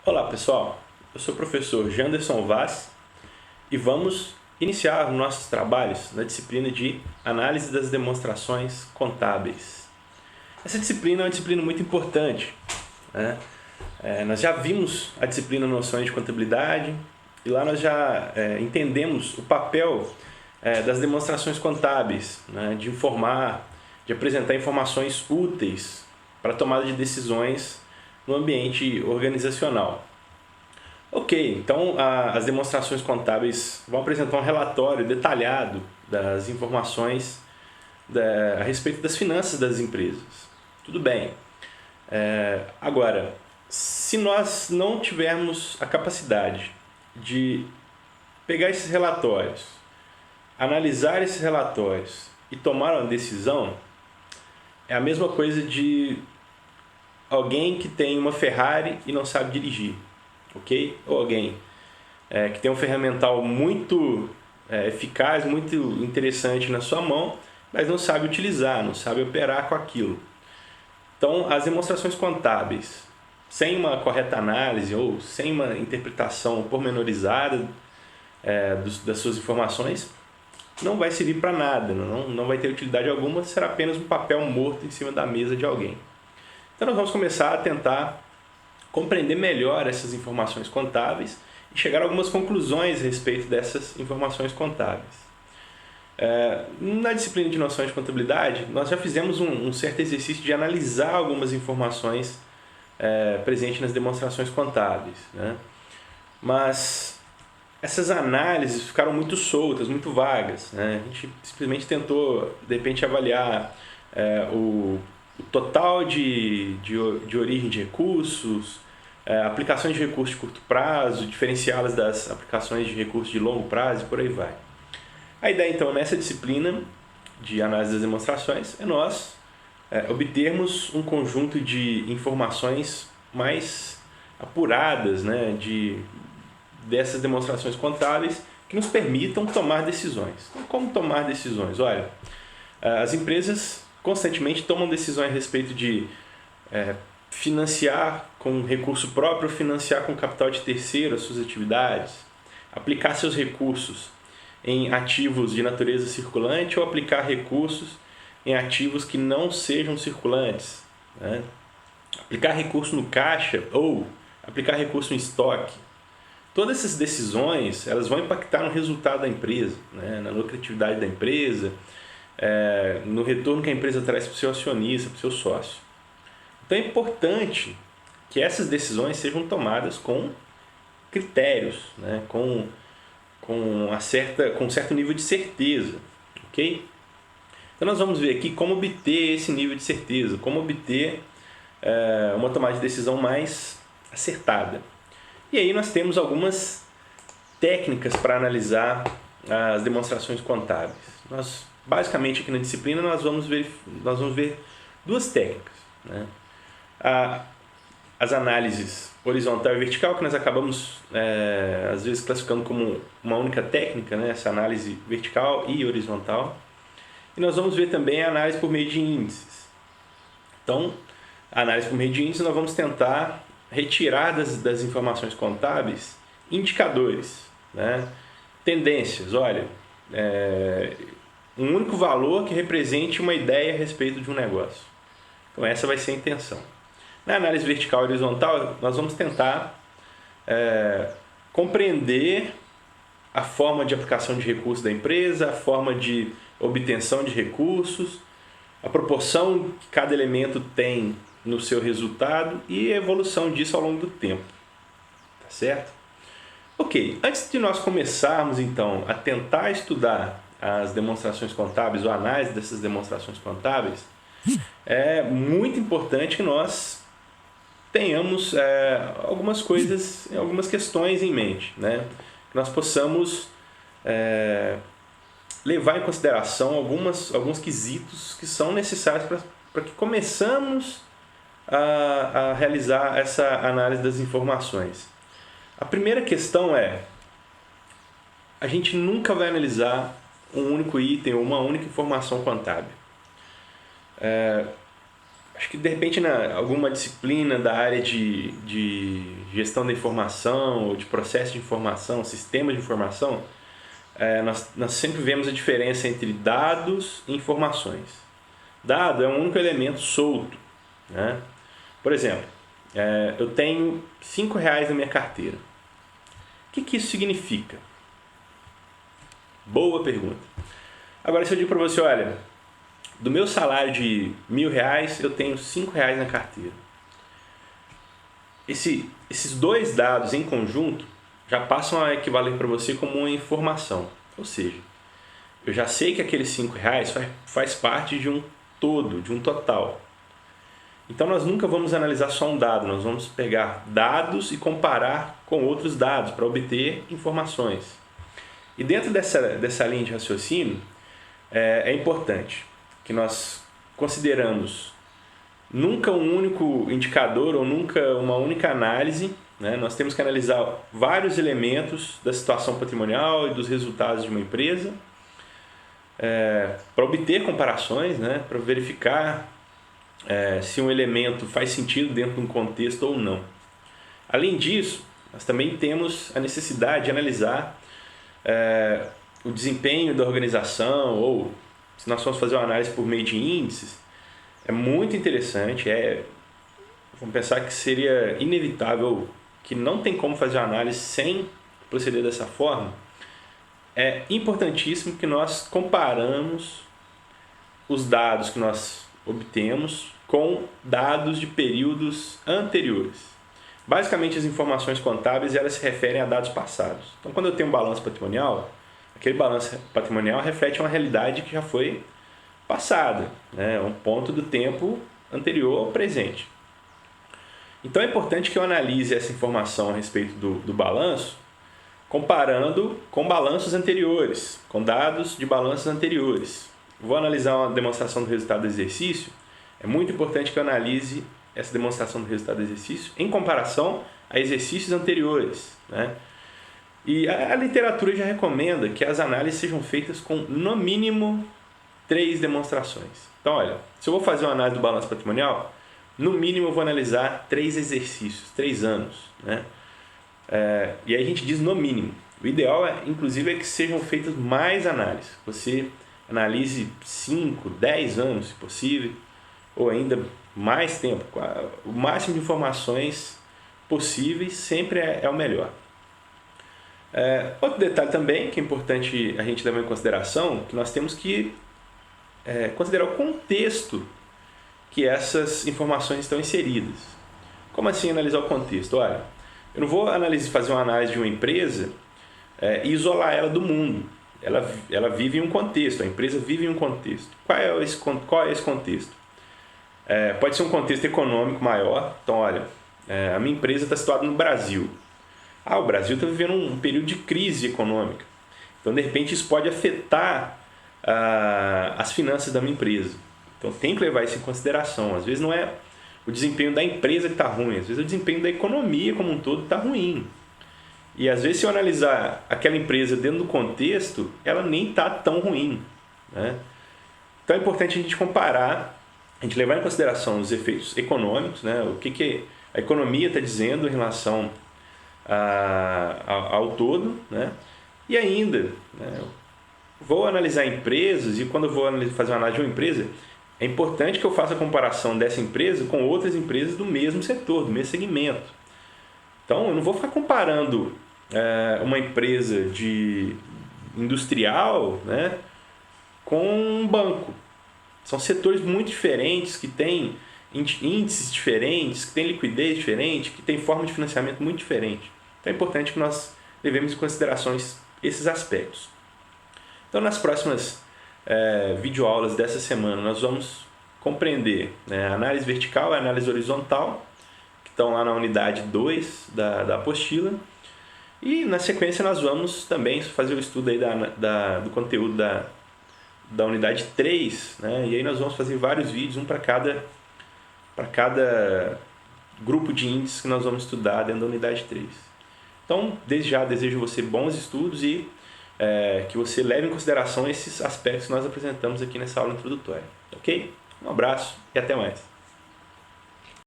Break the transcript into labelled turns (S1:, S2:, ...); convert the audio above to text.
S1: Olá pessoal, eu sou o professor Janderson Vaz e vamos iniciar nossos trabalhos na disciplina de Análise das Demonstrações Contábeis. Essa disciplina é uma disciplina muito importante, né? Nós já vimos a disciplina Noções de Contabilidade e lá nós já entendemos o papel das demonstrações contábeis, né? De informar, de apresentar informações úteis para a tomada de decisões no ambiente organizacional. Ok, então as demonstrações contábeis vão apresentar um relatório detalhado das informações a respeito das finanças das empresas. Tudo bem. Agora, se nós não tivermos a capacidade de pegar esses relatórios, analisar esses relatórios e tomar uma decisão, é a mesma coisa de alguém que tem uma Ferrari e não sabe dirigir, ok? Ou alguém que tem um ferramental muito eficaz, muito interessante na sua mão, mas não sabe utilizar, não sabe operar com aquilo. Então, as demonstrações contábeis, sem uma correta análise ou sem uma interpretação pormenorizada das suas informações, não vai servir para nada, não vai ter utilidade alguma, será apenas um papel morto em cima da mesa de alguém. Então nós vamos começar a tentar compreender melhor essas informações contábeis e chegar a algumas conclusões a respeito dessas informações contábeis. Na disciplina de Noções de Contabilidade, nós já fizemos um certo exercício de analisar algumas informações presentes nas demonstrações contábeis, né? Mas essas análises ficaram muito soltas, muito vagas, né? A gente simplesmente tentou, de repente, avaliar o total de origem de recursos, aplicações de recursos de curto prazo, diferenciá-las das aplicações de recursos de longo prazo e por aí vai. A ideia, então, nessa disciplina de análise das demonstrações é nós obtermos um conjunto de informações mais apuradas, né, dessas demonstrações contábeis que nos permitam tomar decisões. Então, como tomar decisões? Olha, as empresas constantemente tomam decisões a respeito de financiar com recurso próprio, financiar com capital de terceiro as suas atividades, aplicar seus recursos em ativos de natureza circulante ou aplicar recursos em ativos que não sejam circulantes, né? Aplicar recurso no caixa ou aplicar recurso em estoque. Todas essas decisões elas vão impactar no resultado da empresa, né? Na lucratividade da empresa, no retorno que a empresa traz para o seu acionista, para o seu sócio. Então é importante que essas decisões sejam tomadas com critérios, né? com um certo nível de certeza, ok? Então nós vamos ver aqui como obter esse nível de certeza, como obter uma tomada de decisão mais acertada. E aí nós temos algumas técnicas para analisar as demonstrações contábeis. Basicamente aqui na disciplina nós vamos ver duas técnicas, né? As análises horizontal e vertical, que nós acabamos às vezes classificando como uma única técnica, né? Essa análise vertical e horizontal. E nós vamos ver também a análise por meio de índices. Então, a análise por meio de índices nós vamos tentar retirar das informações contábeis indicadores, né? Tendências, olha, um único valor que represente uma ideia a respeito de um negócio. Então essa vai ser a intenção. Na análise vertical e horizontal, nós vamos tentar compreender a forma de aplicação de recursos da empresa, a forma de obtenção de recursos, a proporção que cada elemento tem no seu resultado e a evolução disso ao longo do tempo. Tá certo? Ok, antes de nós começarmos então a tentar estudar as demonstrações contábeis ou a análise dessas demonstrações contábeis, é muito importante que nós tenhamos algumas coisas, algumas questões em mente, né? Que nós possamos levar em consideração alguns quesitos que são necessários para que começamos a realizar essa análise das informações. A primeira questão a gente nunca vai analisar um único item ou uma única informação contábil. Acho que de repente alguma disciplina da área de gestão da informação, ou de processo de informação, sistema de informação, nós sempre vemos a diferença entre dados e informações. Dado é um único elemento solto, né? Por exemplo, eu tenho R$5 na minha carteira. O que isso significa? Boa pergunta. Agora, se eu digo para você, olha, do meu salário de R$1.000, eu tenho R$5 na carteira. Esses dois dados em conjunto já passam a equivaler para você como uma informação. Ou seja, eu já sei que aqueles R$5 faz parte de um todo, de um total. Então nós nunca vamos analisar só um dado, nós vamos pegar dados e comparar com outros dados para obter informações. E dentro dessa linha de raciocínio, é importante que nós consideramos nunca um único indicador ou nunca uma única análise, né? Nós temos que analisar vários elementos da situação patrimonial e dos resultados de uma empresa para obter comparações, né? Para verificar se um elemento faz sentido dentro de um contexto ou não. Além disso, nós também temos a necessidade de analisar o desempenho da organização, ou se nós formos fazer uma análise por meio de índices, é muito interessante. Vamos pensar que seria inevitável, que não tem como fazer uma análise sem proceder dessa forma. É importantíssimo que nós comparamos os dados que nós obtemos com dados de períodos anteriores. Basicamente, as informações contábeis elas se referem a dados passados. Então, quando eu tenho um balanço patrimonial, aquele balanço patrimonial reflete uma realidade que já foi passada, né? Um ponto do tempo anterior ao presente. Então, é importante que eu analise essa informação a respeito do balanço, comparando com balanços anteriores, com dados de balanços anteriores. Vou analisar uma demonstração do resultado do exercício. É muito importante que eu analise essa demonstração do resultado do exercício em comparação a exercícios anteriores, né? E a literatura já recomenda que as análises sejam feitas com, no mínimo, 3 demonstrações. Então, olha, se eu vou fazer uma análise do balanço patrimonial, no mínimo eu vou analisar 3 exercícios, 3 anos, né? E aí a gente diz no mínimo. O ideal, inclusive, é que sejam feitas mais análises. Você analise 5, 10 anos, se possível, ou ainda mais tempo. O máximo de informações possíveis sempre é o melhor. Outro detalhe também que é importante a gente levar em consideração, que nós temos que considerar o contexto que essas informações estão inseridas. Como assim analisar o contexto? Olha, eu não vou fazer uma análise de uma empresa e isolar ela do mundo. Ela vive em um contexto, a empresa vive em um contexto. Qual é esse contexto? Pode ser um contexto econômico maior. Então, olha, a minha empresa está situada no Brasil. O Brasil está vivendo um período de crise econômica. Então, de repente, isso pode afetar as finanças da minha empresa. Então, tem que levar isso em consideração. Às vezes não é o desempenho da empresa que está ruim, às vezes o desempenho da economia como um todo está ruim. E às vezes, se eu analisar aquela empresa dentro do contexto, ela nem está tão ruim, né? Então, é importante a gente comparar, a gente levar em consideração os efeitos econômicos, né? O que a economia está dizendo em relação ao todo, né? E ainda, né, vou analisar empresas, e quando eu vou fazer uma análise de uma empresa, é importante que eu faça a comparação dessa empresa com outras empresas do mesmo setor, do mesmo segmento. Então, eu não vou ficar comparando uma empresa industrial, né, com um banco. São setores muito diferentes, que têm índices diferentes, que têm liquidez diferente, que têm forma de financiamento muito diferente. Então é importante que nós levemos em consideração esses aspectos. Então, nas próximas videoaulas dessa semana, nós vamos compreender, né, a análise vertical e a análise horizontal, que estão lá na unidade 2 da apostila. E, na sequência, nós vamos também fazer o estudo aí do conteúdo da unidade 3, né? E aí nós vamos fazer vários vídeos, um para cada grupo de índices que nós vamos estudar dentro da unidade 3. Então, desde já, desejo você bons estudos e que você leve em consideração esses aspectos que nós apresentamos aqui nessa aula introdutória. Ok? Um abraço e até mais.